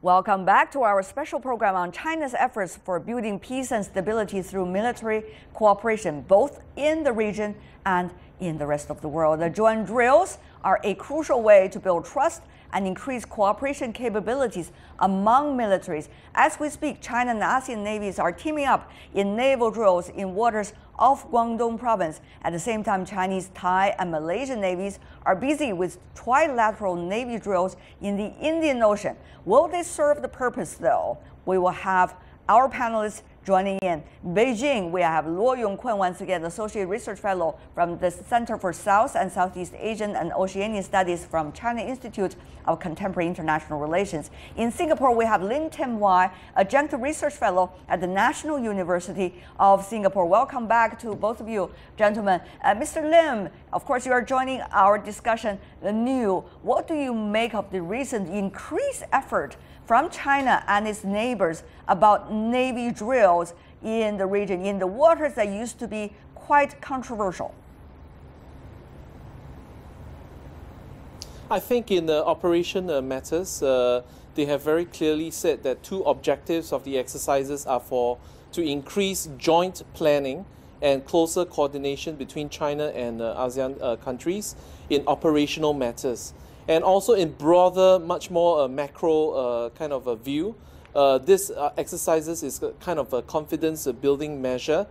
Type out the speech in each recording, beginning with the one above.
Welcome back to our special program on China's efforts for building peace and stability through military cooperation, both in the region and in the rest of the world. The joint drills are a crucial way to build trust and increase cooperation capabilities among militaries. As we speak, China and ASEAN navies are teaming up in naval drills in waters off Guangdong province. At the same time, Chinese, Thai, and Malaysian navies are busy with trilateral navy drills in the Indian Ocean. Will they serve the purpose, though? We will have our panelists joining in. Beijing, we have Luo Yongkun, once again, Associate Research Fellow from the Center for South and Southeast Asian and Oceanian Studies from China Institute of Contemporary International Relations. In Singapore, we have Lin Tim Wai, Adjunct Research Fellow at the National University of Singapore. Welcome back to both of you, gentlemen. Mr. Lim, of course, you are joining our discussion anew. What do you make of the recent increased effort from China and its neighbors about Navy drills in the region, in the waters that used to be quite controversial? I think in the operation matters, they have very clearly said that two objectives of the exercises are to increase joint planning and closer coordination between China and ASEAN countries in operational matters. And also in broader, much more macro kind of a view, this exercises is kind of a confidence building measure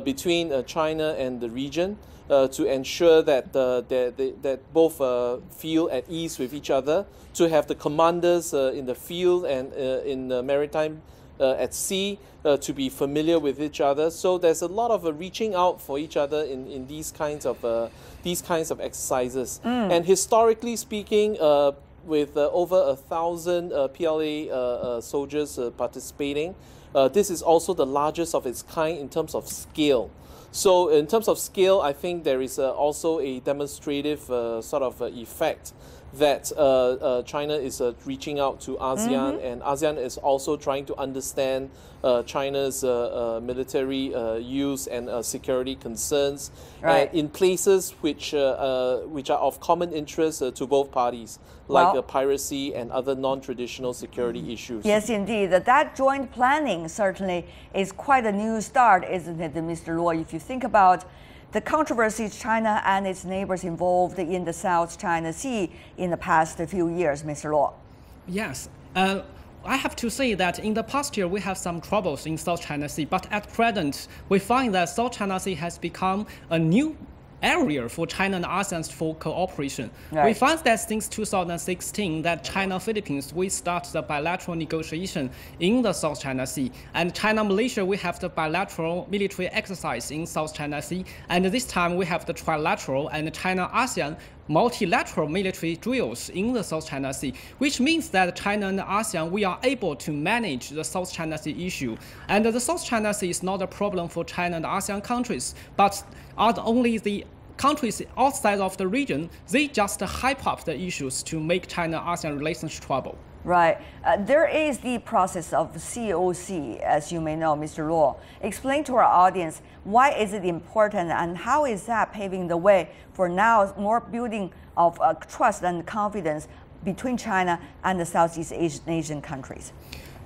between China and the region to ensure that that both feel at ease with each other, to have the commanders in the field and in the maritime at sea to be familiar with each other. So there's a lot of reaching out for each other in these kinds of exercises. And historically speaking, with over 1,000 PLA soldiers participating, this is also the largest of its kind in terms of scale. So in terms of scale, I think there is also a demonstrative sort of effect that China is reaching out to ASEAN, and ASEAN is also trying to understand China's military use and security concerns in places which are of common interest to both parties, like piracy and other non-traditional security issues. Yes, indeed. That joint planning certainly is quite a new start, isn't it, Mr. Luo? If you think about the controversies China and its neighbors involved in the South China Sea in the past few years, Mr. Luo. Yes. I have to say that in the past year, we have some troubles in South China Sea, but at present, we find that South China Sea has become a new area for China and ASEAN for cooperation. We find that since 2016 that China-Philippines, we start the bilateral negotiation in the South China Sea. And China-Malaysia, we have the bilateral military exercise in South China Sea. And this time we have the trilateral and China-ASEAN multilateral military drills in the South China Sea, which means that China and ASEAN, we are able to manage the South China Sea issue. And the South China Sea is not a problem for China and ASEAN countries, but are only the countries outside of the region, they just hype up the issues to make China-ASEAN relations trouble. Right. There is the process of COC, as you may know, Mr. Luo. Explain to our audience, why is it important and how is that paving the way for now more building of trust and confidence between China and the Southeast Asian countries?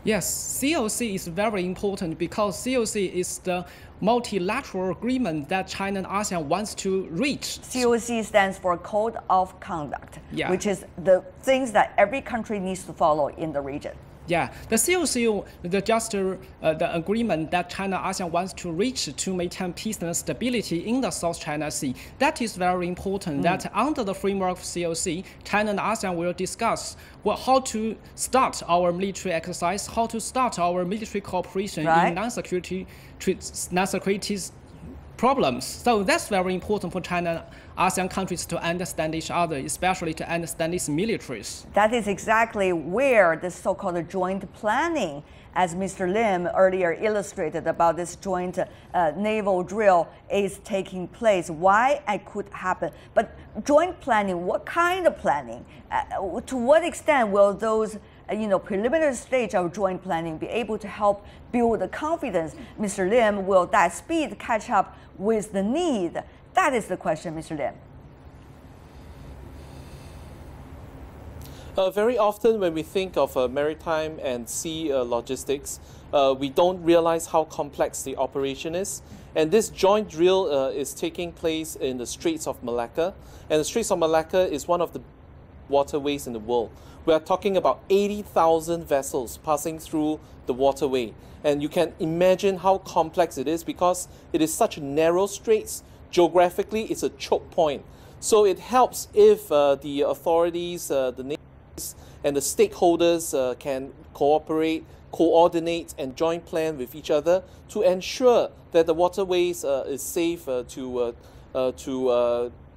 Yes, COC is very important because COC is the multilateral agreement that China and ASEAN wants to reach. COC stands for Code of Conduct, which is the things that every country needs to follow in the region. Yeah, the COC, the agreement that China-ASEAN wants to reach to maintain peace and stability in the South China Sea. That is very important. That under the framework of COC, China and ASEAN will discuss how to start our military exercise, how to start our military cooperation in non-security problems. So that's very important for China and ASEAN countries to understand each other, especially to understand its militaries. That is exactly where the so-called joint planning, as Mr. Lim earlier illustrated about this joint naval drill, is taking place. Why it could happen. But joint planning, what kind of planning? To what extent will those preliminary stage of joint planning be able to help build the confidence? Mr. Lim, will that speed catch up with the need? That is the question, Mr. Lim. Very often when we think of maritime and sea logistics, we don't realize how complex the operation is. And this joint drill is taking place in the Straits of Malacca. And the Straits of Malacca is one of the waterways in the world. We are talking about 80,000 vessels passing through the waterway. And you can imagine how complex it is because it is such narrow straits. Geographically, it's a choke point. So it helps if the authorities, the navies, and the stakeholders can cooperate, coordinate, and joint plan with each other to ensure that the waterways is safe to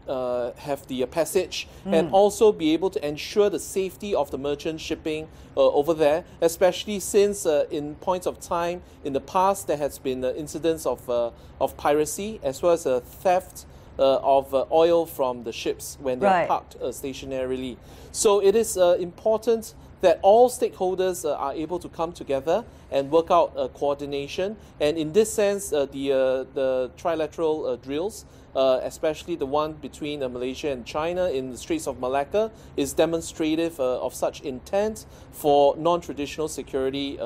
have the passage and also be able to ensure the safety of the merchant shipping over there, especially since in points of time in the past there has been incidents of piracy as well as theft of oil from the ships when they are parked stationarily. So it is important that all stakeholders are able to come together and work out coordination. And in this sense, the trilateral drills, especially the one between Malaysia and China in the Straits of Malacca, is demonstrative of such intent for non-traditional security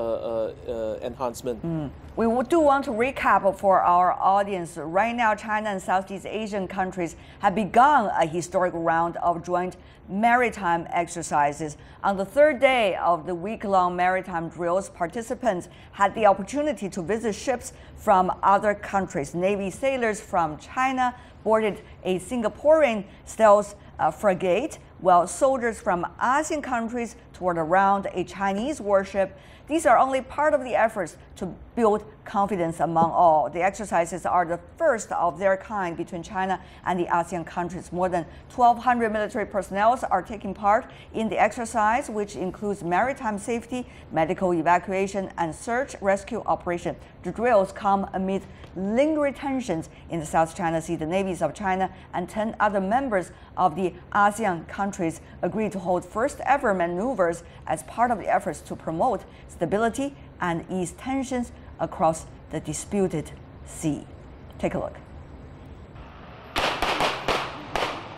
enhancement. We do want to recap for our audience. Right now, China and Southeast Asian countries have begun a historic round of joint maritime exercises. On the third day of the week-long maritime drills, participants had the opportunity to visit ships from other countries. Navy sailors from China boarded a Singaporean stealth frigate, while soldiers from ASEAN countries toured around a Chinese warship. These are only part of the efforts to build confidence among all. The exercises are the first of their kind between China and the ASEAN countries. More than 1,200 military personnel are taking part in the exercise, which includes maritime safety, medical evacuation, and search rescue operation. The drills come amid lingering tensions in the South China Sea. The navies of China and 10 other members of the ASEAN countries agreed to hold first ever maneuvers as part of the efforts to promote stability and ease tensions across the disputed sea. Take a look.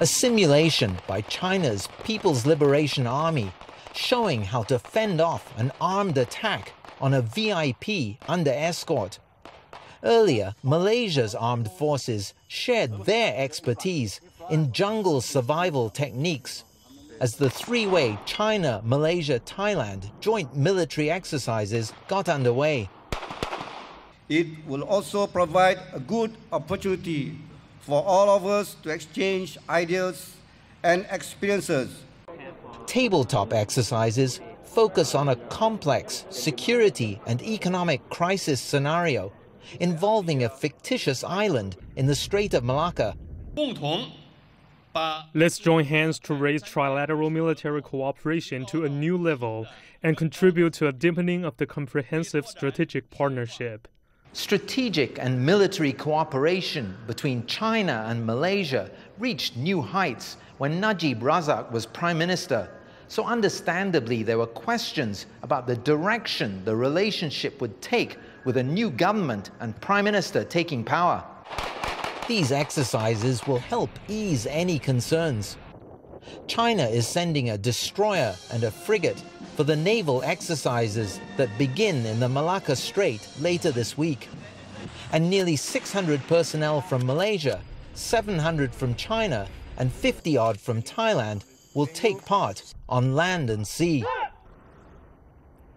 A simulation by China's People's Liberation Army showing how to fend off an armed attack on a VIP under escort. Earlier, Malaysia's armed forces shared their expertise in jungle survival techniques as the three-way China, Malaysia, Thailand joint military exercises got underway. It will also provide a good opportunity for all of us to exchange ideas and experiences. Tabletop exercises focus on a complex security and economic crisis scenario involving a fictitious island in the Strait of Malacca. Let's join hands to raise trilateral military cooperation to a new level and contribute to a deepening of the comprehensive strategic partnership. Strategic and military cooperation between China and Malaysia reached new heights when Najib Razak was Prime Minister. So understandably, there were questions about the direction the relationship would take with a new government and Prime Minister taking power. These exercises will help ease any concerns. China is sending a destroyer and a frigate for the naval exercises that begin in the Malacca Strait later this week. And nearly 600 personnel from Malaysia, 700 from China, and 50-odd from Thailand will take part on land and sea.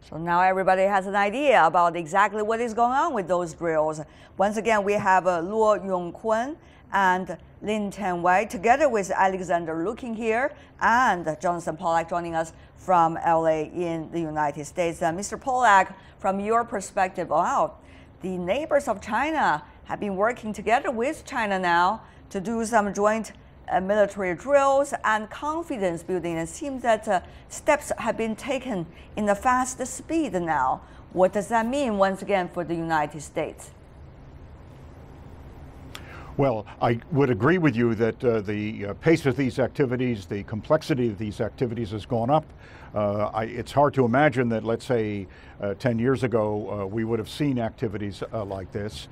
So now everybody has an idea about exactly what is going on with those drills. Once again, we have Luo Yongkun and Lin Tianwei together with Alexander Looking here and Jonathan Pollack joining us from LA in the United States. Mr. Pollack, from your perspective, wow, the neighbors of China have been working together with China now to do some joint military drills and confidence building. It seems that steps have been taken in a fast speed now. What does that mean once again for the United States? Well, I would agree with you that the pace of these activities, the complexity of these activities has gone up. It's hard to imagine that, let's say, 10 years ago, we would have seen activities like this.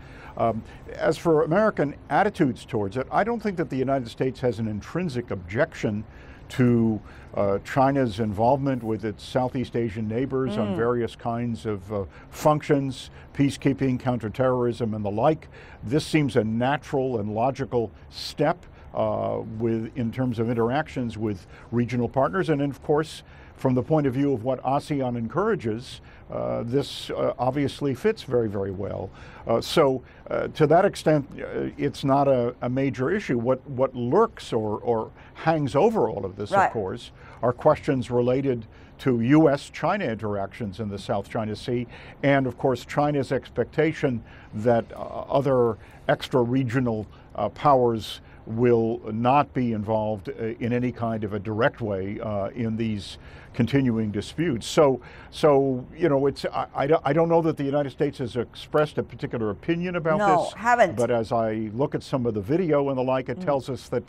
As for American attitudes towards it, I don't think that the United States has an intrinsic objection to China's involvement with its Southeast Asian neighbors on various kinds of functions, peacekeeping, counterterrorism, and the like. This seems a natural and logical step in terms of interactions with regional partners. And of course, from the point of view of what ASEAN encourages, this obviously fits very, very well. So to that extent, it's not a major issue. What lurks or hangs over all of this, of course, are questions related to U.S.-China interactions in the South China Sea, and of course China's expectation that other extra-regional powers will not be involved in any kind of a direct way in these continuing disputes. So you know, I don't know that the United States has expressed a particular opinion about this. No, haven't. But as I look at some of the video and the like, it tells us that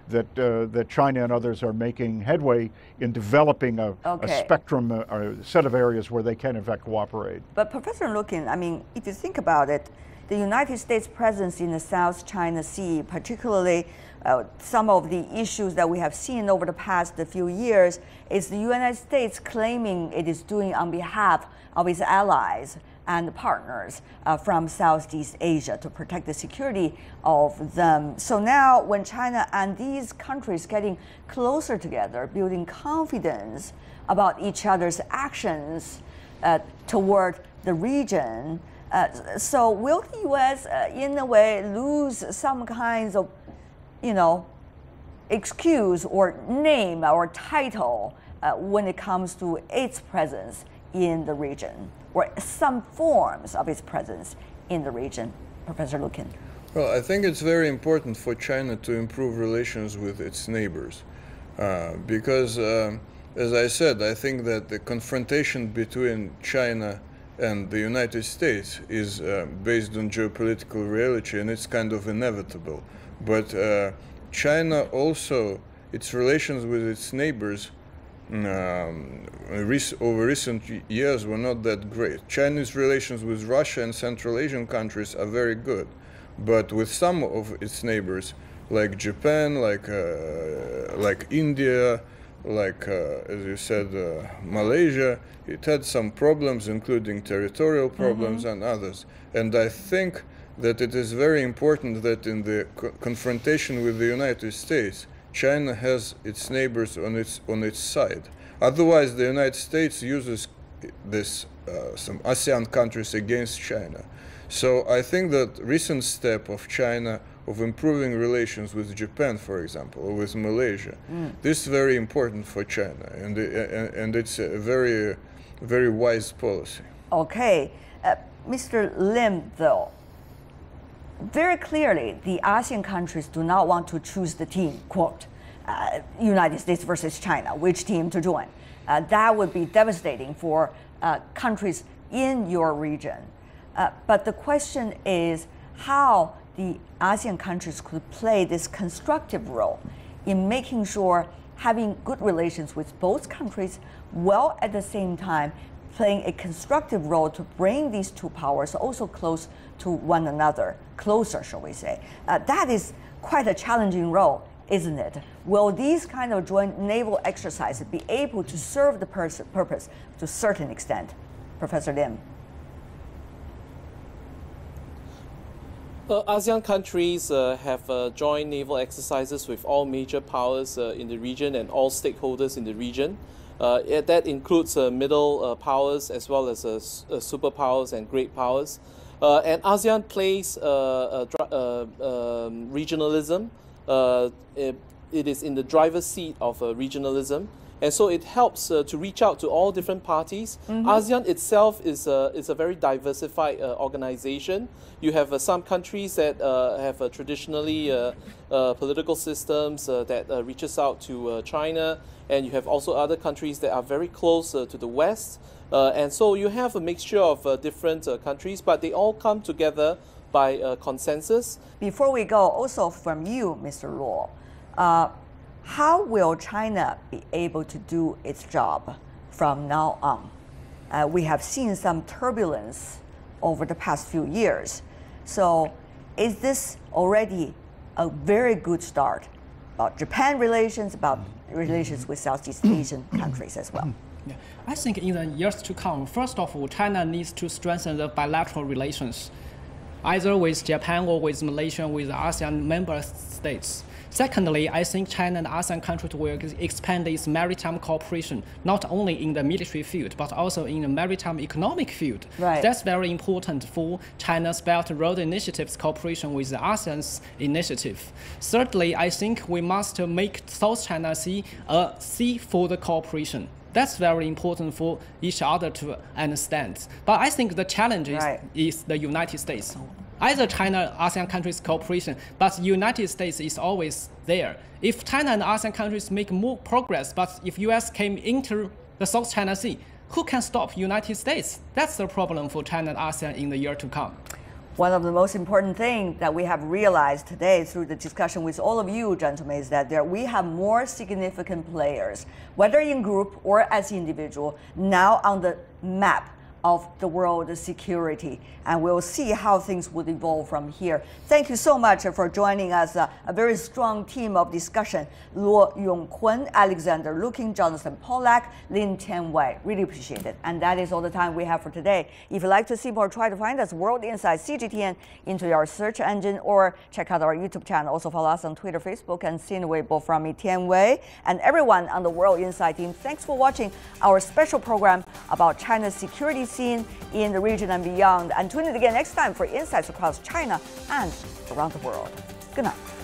that China and others are making headway in developing a spectrum, a set of areas where they can in fact cooperate. But Professor Lukin, I mean, if you think about it, the United States' presence in the South China Sea, particularly some of the issues that we have seen over the past few years, is the United States claiming it is doing on behalf of its allies and partners from Southeast Asia to protect the security of them. So now when China and these countries getting closer together, building confidence about each other's actions toward the region, so will the U.S. In a way lose some kinds of, you know, excuse or name or title when it comes to its presence in the region, or some forms of its presence in the region? Professor Lukin. Well, I think it's very important for China to improve relations with its neighbors because, as I said, I think that the confrontation between China and the United States is based on geopolitical reality, and it's kind of inevitable. But China also, its relations with its neighbors over recent years were not that great. Chinese relations with Russia and Central Asian countries are very good, but with some of its neighbors, like Japan, like India, like as you said, Malaysia, it had some problems, including territorial problems and others. And I think that it is very important that in the confrontation with the United States, China has its neighbors on its side. Otherwise, the United States uses this some ASEAN countries against China. So I think that recent step of China of improving relations with Japan, for example, or with Malaysia, this is very important for China, and it's a very, very wise policy. Okay, Mr. Lim, though, very clearly, the ASEAN countries do not want to choose the team, quote, United States versus China, which team to join. That would be devastating for countries in your region. But the question is how the ASEAN countries could play this constructive role in making sure having good relations with both countries, while at the same time playing a constructive role to bring these two powers also close to one another, closer, shall we say. That is quite a challenging role, isn't it? Will these kind of joint naval exercises be able to serve the purpose to a certain extent? Professor Lim. ASEAN countries have joint naval exercises with all major powers in the region and all stakeholders in the region. That includes middle powers as well as superpowers and great powers. And ASEAN plays regionalism. It is in the driver's seat of regionalism. And so it helps to reach out to all different parties. ASEAN itself is a very diversified organization. You have some countries that have traditionally political systems that reaches out to China, and you have also other countries that are very close to the West. And so you have a mixture of different countries, but they all come together by consensus. Before we go, also from you, Mr. Luo, how will China be able to do its job from now on? We have seen some turbulence over the past few years. So is this already a very good start about Japan relations, about relations with Southeast Asian countries as well. Yeah. I think in the years to come, first of all, China needs to strengthen the bilateral relations, either with Japan or with Malaysia, with ASEAN member states. Secondly, I think China and ASEAN countries will expand its maritime cooperation, not only in the military field, but also in the maritime economic field. Right. That's very important for China's Belt and Road Initiative's cooperation with the ASEAN's initiative. Thirdly, I think we must make South China Sea a sea for the cooperation. That's very important for each other to understand. But I think the challenge is the United States. Either China ASEAN countries cooperation, but the United States is always there. If China and ASEAN countries make more progress, but if US came into the South China Sea, who can stop United States? That's the problem for China and ASEAN in the year to come. One of the most important things that we have realized today through the discussion with all of you, gentlemen, is that we have more significant players, whether in group or as individual, now on the map of the world security, and we'll see how things would evolve from here. Thank you so much for joining us. A very strong team of discussion. Luo Yongkun, Alexander Lukin, Jonathan Pollack, Lin Tianwei. Really appreciate it. And that is all the time we have for today. If you'd like to see more, try to find us World Insight CGTN into your search engine or check out our YouTube channel. Also follow us on Twitter, Facebook, and Sina Weibo from me, Tianwei, and everyone on the World Insight team. Thanks for watching our special program about China's security scene in the region and beyond. And tune in again next time for insights across China and around the world. Good night.